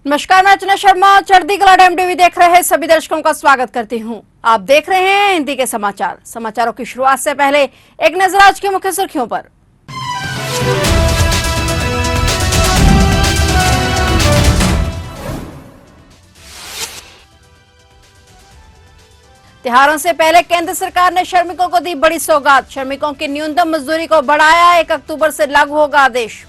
नमस्कार, मैं अर्चना शर्मा चढ़ती कला टाइम टीवी देख रहे हैं सभी दर्शकों का स्वागत करती हूं। आप देख रहे हैं हिंदी के समाचार। समाचारों की शुरुआत से पहले एक नजर आज की मुख्य सुर्खियों पर। त्योहारों से पहले केंद्र सरकार ने श्रमिकों को दी बड़ी सौगात। श्रमिकों की न्यूनतम मजदूरी को बढ़ाया, 1 अक्टूबर से लागू होगा आदेश।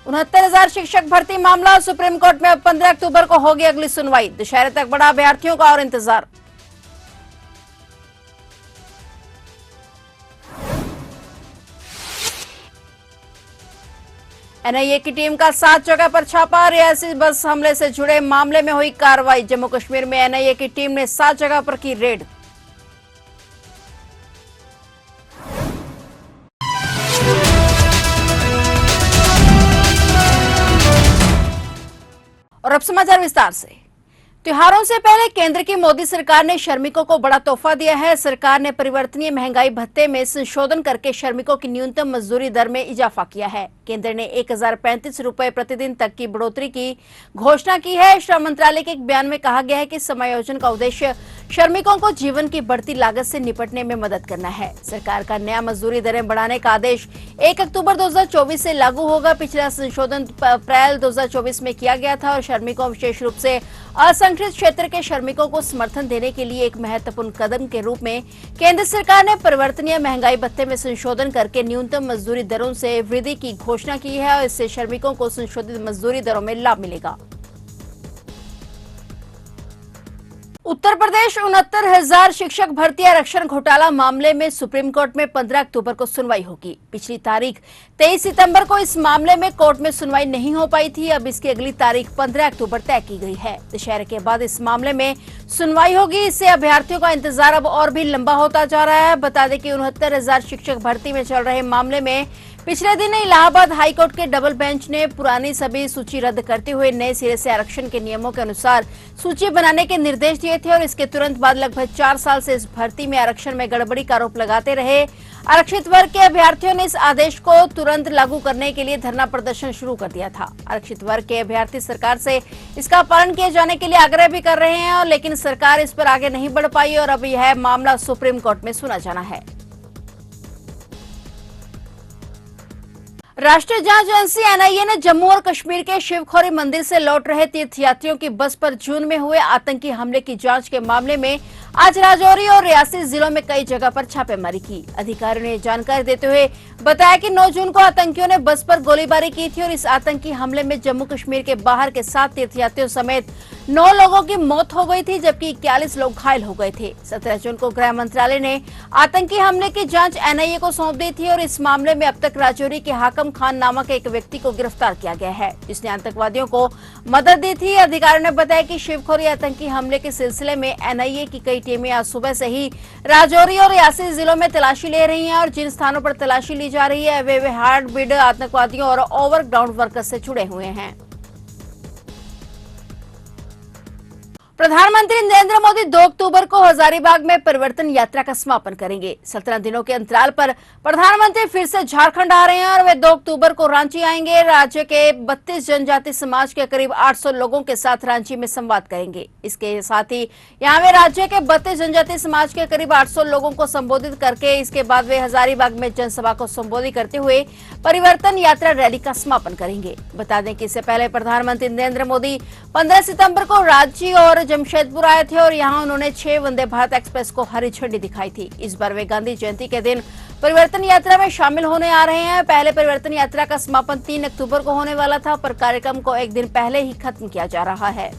69,000 शिक्षक भर्ती मामला सुप्रीम कोर्ट में अब 15 अक्टूबर को होगी अगली सुनवाई। दशहरे तक बढ़ा अभ्यर्थियों का और इंतजार। एनआईए की टीम का 7 जगह पर छापा। रियासी बस हमले से जुड़े मामले में हुई कार्रवाई। जम्मू कश्मीर में एनआईए की टीम ने 7 जगह पर की रेड। और अब समाचार विस्तार से। त्योहारों से पहले केंद्र की मोदी सरकार ने श्रमिकों को बड़ा तोहफा दिया है। सरकार ने परिवर्तनीय महंगाई भत्ते में संशोधन करके श्रमिकों की न्यूनतम मजदूरी दर में इजाफा किया है। केंद्र ने 1,035 रुपए प्रतिदिन तक की बढ़ोतरी की घोषणा की है। श्रम मंत्रालय के एक बयान में कहा गया है कि समायोजन का उद्देश्य श्रमिकों को जीवन की बढ़ती लागत से निपटने में मदद करना है। सरकार का नया मजदूरी दरें बढ़ाने का आदेश 1 अक्टूबर 2024 से लागू होगा। पिछला संशोधन अप्रैल 2024 में किया गया था और श्रमिकों, विशेष रूप से असंगठित क्षेत्र के श्रमिकों को समर्थन देने के लिए एक महत्वपूर्ण कदम के रूप में केंद्र सरकार ने परिवर्तनीय महंगाई भत्ते में संशोधन करके न्यूनतम मजदूरी दरों से वृद्धि की घोषणा की है और इससे श्रमिकों को संशोधित मजदूरी दरों में लाभ मिलेगा। उत्तर प्रदेश 69,000 शिक्षक भर्ती आरक्षण घोटाला मामले में सुप्रीम कोर्ट में 15 अक्टूबर को सुनवाई होगी। पिछली तारीख 23 सितंबर को इस मामले में कोर्ट में सुनवाई नहीं हो पाई थी। अब इसकी अगली तारीख 15 अक्टूबर तय की गई है। दशहरे के बाद इस मामले में सुनवाई होगी। इससे अभ्यर्थियों का इंतजार अब और भी लंबा होता जा रहा है। बता दें कि 69,000 शिक्षक भर्ती में चल रहे मामले में पिछले दिन इलाहाबाद हाईकोर्ट के डबल बेंच ने पुरानी सभी सूची रद्द करते हुए नए सिरे से आरक्षण के नियमों के अनुसार सूची बनाने के निर्देश दिए थे और इसके तुरंत बाद लगभग 4 साल से इस भर्ती में आरक्षण में गड़बड़ी का आरोप लगाते रहे आरक्षित वर्ग के अभ्यर्थियों ने इस आदेश को तुरंत लागू करने के लिए धरना प्रदर्शन शुरू कर दिया था। आरक्षित वर्ग के अभ्यर्थी सरकार से इसका पालन किए जाने के लिए आग्रह भी कर रहे हैं, लेकिन सरकार इस पर आगे नहीं बढ़ पाई और अब यह मामला सुप्रीम कोर्ट में सुना जाना है। राष्ट्रीय जांच एजेंसी एनआईए ने जम्मू और कश्मीर के शिवखोरी मंदिर से लौट रहे तीर्थयात्रियों की बस पर जून में हुए आतंकी हमले की जांच के मामले में आज राजौरी और रियासी जिलों में कई जगह पर छापेमारी की। अधिकारियों ने जानकारी देते हुए बताया कि 9 जून को आतंकियों ने बस पर गोलीबारी की थी और इस आतंकी हमले में जम्मू कश्मीर के बाहर के 7 तीर्थयात्रियों समेत 9 लोगों की मौत हो गई थी, जबकि 41 लोग घायल हो गए थे। 17 जून को गृह मंत्रालय ने आतंकी हमले की जांच एनआईए को सौंप दी थी और इस मामले में अब तक राजौरी के हाकम खान नामक एक व्यक्ति को गिरफ्तार किया गया है, जिसने आतंकवादियों को मदद दी थी। अधिकारियों ने बताया कि शिवखोरी आतंकी हमले के सिलसिले में एनआईए की कई टीमें आज सुबह से ही राजौरी और रियासी जिलों में तलाशी ले रही हैं और जिन स्थानों पर तलाशी ली जा रही है वे हार्ड बीड आतंकवादियों और ओवरग्राउंड वर्कर्स से जुड़े हुए हैं। प्रधानमंत्री नरेंद्र मोदी 2 अक्टूबर को हजारीबाग में परिवर्तन यात्रा का समापन करेंगे। 17 दिनों के अंतराल पर प्रधानमंत्री फिर से झारखंड आ रहे हैं और वे 2 अक्टूबर को रांची आएंगे। राज्य के 32 जनजाति समाज के करीब 800 लोगों के साथ रांची में संवाद करेंगे। इसके साथ ही यहां वे राज्य के 32 जनजाति समाज के करीब 800 लोगों को संबोधित करके इसके बाद वे हजारीबाग में जनसभा को संबोधित करते हुए परिवर्तन यात्रा रैली का समापन करेंगे। बता दें कि इससे पहले प्रधानमंत्री नरेंद्र मोदी 15 सितंबर को रांची और जमशेदपुर आए थे और यहां उन्होंने 6 वंदे भारत एक्सप्रेस को हरी झंडी दिखाई थी। इस बार वे गांधी जयंती के दिन परिवर्तन यात्रा में शामिल होने आ रहे हैं। पहले परिवर्तन यात्रा का समापन 3 अक्टूबर को होने वाला था, पर कार्यक्रम को एक दिन पहले ही खत्म किया जा रहा है।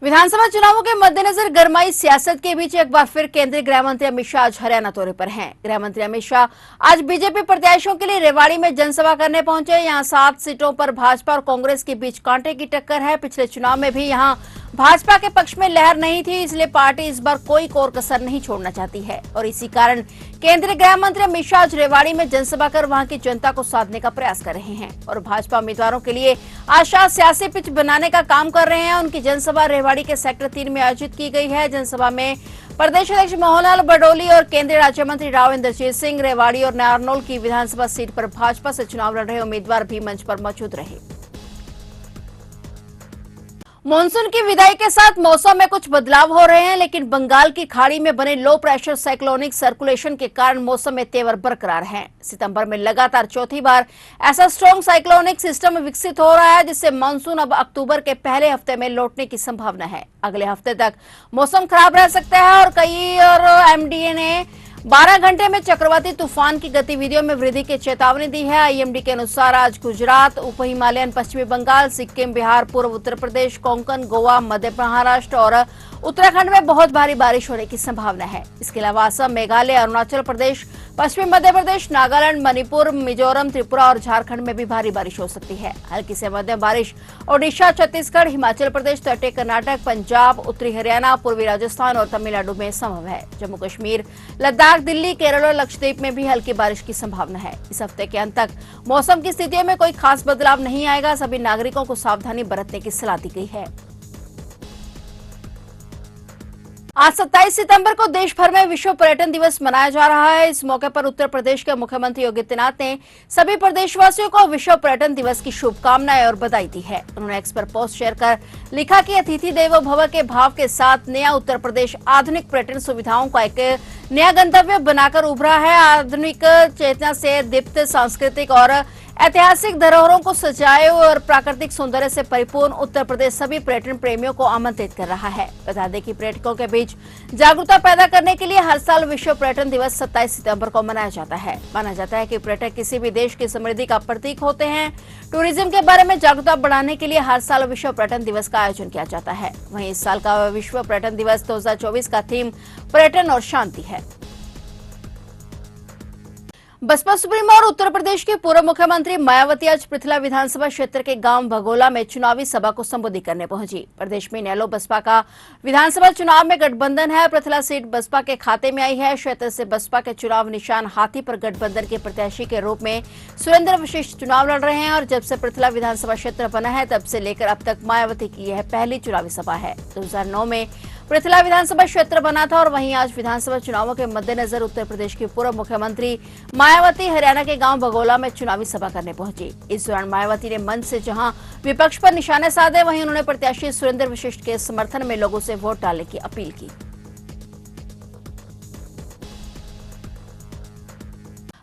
विधानसभा चुनावों के मद्देनजर गरमाई सियासत के बीच एक बार फिर केंद्रीय गृह मंत्री अमित शाह आज हरियाणा दौरे पर हैं। गृह मंत्री अमित शाह आज बीजेपी प्रत्याशियों के लिए रेवाड़ी में जनसभा करने पहुंचे। यहां 7 सीटों पर भाजपा और कांग्रेस के बीच कांटे की टक्कर है। पिछले चुनाव में भी यहां भाजपा के पक्ष में लहर नहीं थी, इसलिए पार्टी इस बार कोई कोर कसर नहीं छोड़ना चाहती है और इसी कारण केंद्रीय गृह मंत्री अमित शाह आज रेवाड़ी में जनसभा कर वहां की जनता को साधने का प्रयास कर रहे हैं और भाजपा उम्मीदवारों के लिए आशा सियासी पिच बनाने का काम कर रहे हैं। उनकी जनसभा रेवाड़ी के सेक्टर 3 में आयोजित की गई है। जनसभा में प्रदेश अध्यक्ष मोहनलाल बडोली और केंद्रीय राज्य मंत्री राव इंद्रजीत सिंह, रेवाड़ी और नारनौल की विधानसभा सीट पर भाजपा से चुनाव लड़ रहे उम्मीदवार भी मंच पर मौजूद रहे। मानसून की विदाई के साथ मौसम में कुछ बदलाव हो रहे हैं, लेकिन बंगाल की खाड़ी में बने लो प्रेशर साइक्लोनिक सर्कुलेशन के कारण मौसम में तेवर बरकरार है। सितंबर में लगातार चौथी बार ऐसा स्ट्रॉन्ग साइक्लोनिक सिस्टम विकसित हो रहा है, जिससे मानसून अब अक्टूबर के पहले हफ्ते में लौटने की संभावना है। अगले हफ्ते तक मौसम खराब रह सकता है और एमडीए ने 12 घंटे में चक्रवाती तूफान की गतिविधियों में वृद्धि की चेतावनी दी है। आईएमडी के अनुसार आज गुजरात, उप हिमालयन पश्चिमी बंगाल, सिक्किम, बिहार, पूर्व उत्तर प्रदेश, कोंकण, गोवा, मध्य महाराष्ट्र और उत्तराखंड में बहुत भारी बारिश होने की संभावना है। इसके अलावा असम, मेघालय, अरुणाचल प्रदेश, पश्चिमी मध्य प्रदेश, नागालैंड, मणिपुर, मिजोरम, त्रिपुरा और झारखंड में भी भारी बारिश हो सकती है। हल्की से मध्यम बारिश ओडिशा, छत्तीसगढ़, हिमाचल प्रदेश, तटीय कर्नाटक, पंजाब, उत्तरी हरियाणा, पूर्वी राजस्थान और तमिलनाडु में संभव है। जम्मू कश्मीर, लद्दाख, दिल्ली, केरल और लक्षद्वीप में भी हल्की बारिश की संभावना है। इस हफ्ते के अंत तक मौसम की स्थितियों में कोई खास बदलाव नहीं आएगा। सभी नागरिकों को सावधानी बरतने की सलाह दी गई है। आज 27 सितंबर को देश भर में विश्व पर्यटन दिवस मनाया जा रहा है। इस मौके पर उत्तर प्रदेश के मुख्यमंत्री योगी आदित्यनाथ ने सभी प्रदेशवासियों को विश्व पर्यटन दिवस की शुभकामनाएं और बधाई दी है। उन्होंने एक्स पर पोस्ट शेयर कर लिखा कि अतिथि देवो भव के भाव के साथ नया उत्तर प्रदेश आधुनिक पर्यटन सुविधाओं का एक नया गंतव्य बनाकर उभरा है। आधुनिक चेतना से दीप्त सांस्कृतिक और ऐतिहासिक धरोहरों को सजाए और प्राकृतिक सौंदर्य से परिपूर्ण उत्तर प्रदेश सभी पर्यटन प्रेमियों को आमंत्रित कर रहा है। बता दें कि पर्यटकों के बीच जागरूकता पैदा करने के लिए हर साल विश्व पर्यटन दिवस 27 सितंबर को मनाया जाता है। माना जाता है कि पर्यटक किसी भी देश की समृद्धि का प्रतीक होते हैं। टूरिज्म के बारे में जागरूकता बढ़ाने के लिए हर साल विश्व पर्यटन दिवस का आयोजन किया जाता है। वहीं इस साल का विश्व पर्यटन दिवस 2024 का थीम पर्यटन और शांति है। बसपा सुप्रीमो और उत्तर प्रदेश के पूर्व मुख्यमंत्री मायावती आज पृथला विधानसभा क्षेत्र के गांव भगोला में चुनावी सभा को संबोधित करने पहुंची। प्रदेश में इनेलो बसपा का विधानसभा चुनाव में गठबंधन है। पृथला सीट बसपा के खाते में आई है। क्षेत्र से बसपा के चुनाव निशान हाथी पर गठबंधन के प्रत्याशी के रूप में सुरेंद्र वशिष्ठ चुनाव लड़ रहे हैं और जब से पृथला विधानसभा क्षेत्र बना है तब से लेकर अब तक मायावती की यह पहली चुनावी सभा है। 2009 में पृथला विधानसभा क्षेत्र बना था और वहीं आज विधानसभा चुनावों के मद्देनजर उत्तर प्रदेश की पूर्व मुख्यमंत्री मायावती हरियाणा के गांव भगोला में चुनावी सभा करने पहुंची। इस दौरान मायावती ने मंच से जहां विपक्ष पर निशाने साधे, वहीं उन्होंने प्रत्याशी सुरेंद्र वशिष्ठ के समर्थन में लोगों से वोट डालने की अपील की।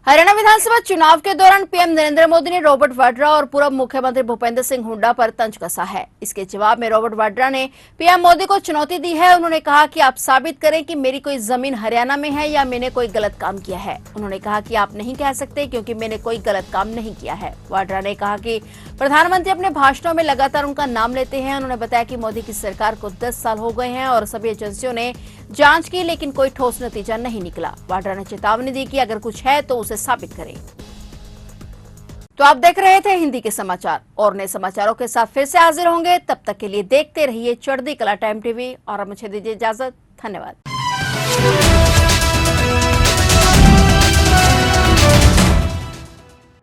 हरियाणा विधानसभा चुनाव के दौरान पीएम नरेंद्र मोदी ने रॉबर्ट वाड्रा और पूर्व मुख्यमंत्री भूपेंद्र सिंह हुड्डा पर तंज कसा है। इसके जवाब में रॉबर्ट वाड्रा ने पीएम मोदी को चुनौती दी है। उन्होंने कहा कि आप साबित करें कि मेरी कोई जमीन हरियाणा में है या मैंने कोई गलत काम किया है। उन्होंने कहा कि आप नहीं कह सकते क्योंकि मैंने कोई गलत काम नहीं किया है। वाड्रा ने कहा कि प्रधानमंत्री अपने भाषणों में लगातार उनका नाम लेते हैं। उन्होंने बताया कि मोदी की सरकार को 10 साल हो गए हैं और सभी एजेंसियों ने जांच की, लेकिन कोई ठोस नतीजा नहीं निकला। वाड्रा ने चेतावनी दी कि अगर कुछ है तो उसे साबित करें। तो आप देख रहे थे हिंदी के समाचार और नए समाचारों के साथ फिर से हाजिर होंगे। तब तक के लिए देखते रहिए चढ़ती कला टाइम टीवी और मुझे दीजिए इजाजत। धन्यवाद।